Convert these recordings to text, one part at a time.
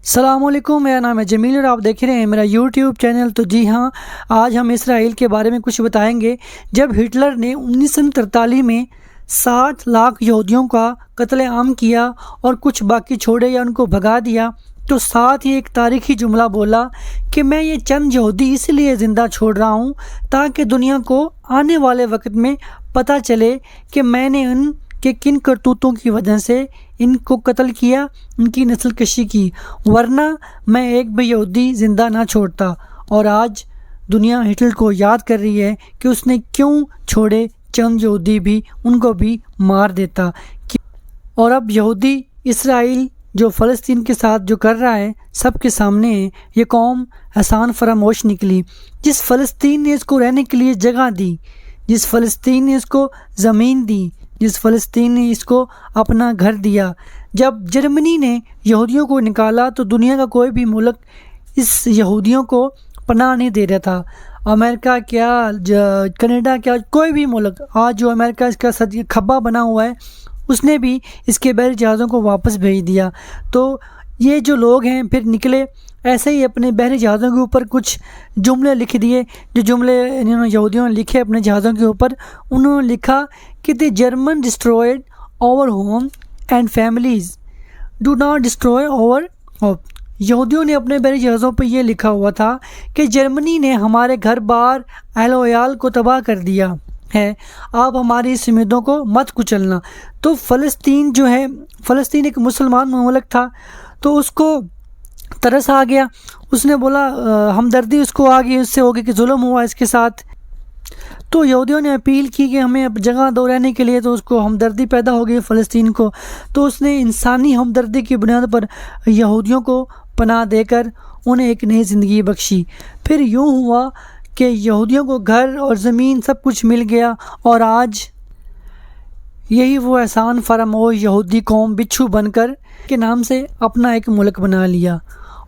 السلام علیکم، میرا نام ہے جمیل اور آپ دیکھ رہے ہیں میرا یوٹیوب چینل۔ تو جی ہاں، آج ہم اسرائیل کے بارے میں کچھ بتائیں گے۔ جب ہٹلر نے 1943 میں 60 لاکھ یہودیوں کا قتل عام کیا اور کچھ باقی چھوڑے یا ان کو بھگا دیا، تو ساتھ ہی ایک تاریخی جملہ بولا کہ میں یہ چند یہودی اس لیے زندہ چھوڑ رہا ہوں تاکہ دنیا کو آنے والے وقت میں پتہ چلے کہ میں نے ان کہ کن کرتوتوں کی وجہ سے ان کو قتل کیا، ان کی نسل کشی کی، ورنہ میں ایک بھی یہودی زندہ نہ چھوڑتا۔ اور آج دنیا ہٹلر کو یاد کر رہی ہے کہ اس نے کیوں چھوڑے چند یہودی بھی، ان کو بھی مار دیتا۔ اور اب یہودی اسرائیل جو فلسطین کے ساتھ جو کر رہا ہے سب کے سامنے ہے۔ یہ قوم احسان فراموش نکلی، جس فلسطین نے اس کو رہنے کے لیے جگہ دی، جس فلسطین نے اس کو زمین دی، جس فلسطین نے اس کو اپنا گھر دیا۔ جب جرمنی نے یہودیوں کو نکالا تو دنیا کا کوئی بھی ملک اس یہودیوں کو پناہ نہیں دے رہا تھا۔ امریکہ کیا، کینیڈا کیا، کوئی بھی ملک آج جو امریکہ اس کا کھبا بنا ہوا ہے، اس نے بھی اس کے بحری جہازوں کو واپس بھیج دیا۔ تو یہ جو لوگ ہیں پھر نکلے ایسے ہی اپنے بحری جہازوں کے اوپر کچھ جملے لکھ دیے، جو جملے انہوں نے یہودیوں نے لکھے اپنے جہازوں کے اوپر۔ انہوں نے لکھا کہ the German destroyed our home and families, do not destroy our hope. یہودیوں نے اپنے بحری جہازوں پہ یہ لکھا ہوا تھا کہ جرمنی نے ہمارے گھر بار اہل و عیال کو تباہ کر دیا ہے، آپ ہماری اس امیدوں کو مت کچلنا۔ تو فلسطین جو ہے، فلسطین ایک مسلمان مملک تھا، تو اس کو ترس آ گیا، اس نے بولا ہمدردی اس کو آ گئی، اس سے ہوگی کہ ظلم ہوا اس کے ساتھ۔ تو یہودیوں نے اپیل کی کہ ہمیں اب جگہ دو رہنے کے لیے، تو اس کو ہمدردی پیدا ہو گئی فلسطین کو۔ تو اس نے انسانی ہمدردی کی بنیاد پر یہودیوں کو پناہ دے کر انہیں ایک نئی زندگی بخشی۔ پھر یوں ہوا کہ یہودیوں کو گھر اور زمین سب کچھ مل گیا، اور آج یہی وہ احسان فراموش یہودی قوم بچھو بن کر کے نام سے اپنا ایک ملک بنا لیا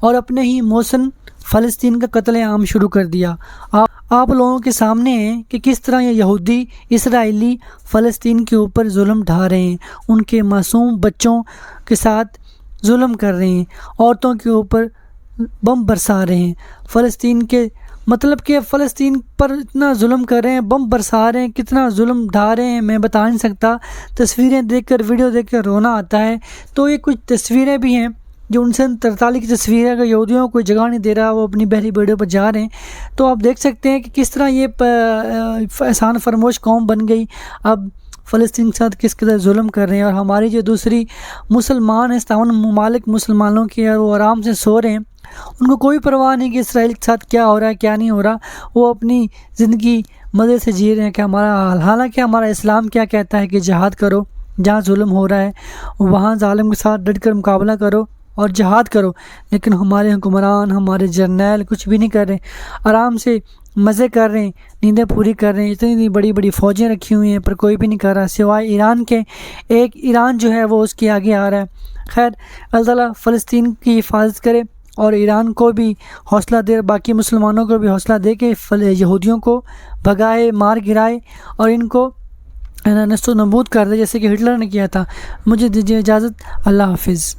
اور اپنے ہی موسن فلسطین کا قتل عام شروع کر دیا۔ آپ لوگوں کے سامنے ہے کہ کس طرح یہ یہودی اسرائیلی فلسطین کے اوپر ظلم ڈھا رہے ہیں، ان کے معصوم بچوں کے ساتھ ظلم کر رہے ہیں، عورتوں کے اوپر بم برسا رہے ہیں۔ فلسطین کے مطلب کہ فلسطین پر اتنا ظلم کر رہے ہیں، بم برسا رہے ہیں، کتنا ظلم ڈھا رہے ہیں میں بتا نہیں سکتا۔ تصویریں دیکھ کر، ویڈیو دیکھ کر رونا آتا ہے۔ تو یہ کچھ تصویریں بھی ہیں جو 1943 کی تصویر ہے کہ یہودیوں کو کوئی جگہ نہیں دے رہا، وہ اپنی بحری بیڑیوں پر جا رہے ہیں۔ تو آپ دیکھ سکتے ہیں کہ کس طرح یہ احسان فراموش قوم بن گئی، اب فلسطین کے ساتھ کس قدر ظلم کر رہے ہیں۔ اور ہماری جو دوسری مسلمان ہیں، 57 ممالک مسلمانوں کے، اور وہ آرام سے سو رہے ہیں، ان کو کوئی پرواہ نہیں کہ اسرائیل کے ساتھ کیا ہو رہا ہے کیا نہیں ہو رہا، وہ اپنی زندگی مزے سے جی رہے ہیں کہ حالانکہ ہمارا اسلام کیا کہتا ہے کہ جہاد کرو، جہاں ظلم ہو رہا ہے وہاں ظالم کے ساتھ ڈٹ کر مقابلہ کرو اور جہاد کرو۔ لیکن ہمارے حکمران، ہمارے جرنیل کچھ بھی نہیں کر رہے، آرام سے مزے کر رہے ہیں، نیندیں پوری کر رہے ہیں، اتنی بڑی بڑی فوجیں رکھی ہوئی ہیں پر کوئی بھی نہیں کر رہا سوائے ایران کے۔ ایک ایران جو ہے وہ اس کے آگے آ رہا ہے۔ خیر، اللہ تعالیٰ فلسطین کی حفاظت کرے اور ایران کو بھی حوصلہ دے، باقی مسلمانوں کو بھی حوصلہ دے کہ یہودیوں کو بھگائے، مار گرائے اور ان کو نست و نبود کر دے جیسے کہ ہٹلر نے کیا تھا۔ مجھے دیجیے اجازت، اللہ حافظ۔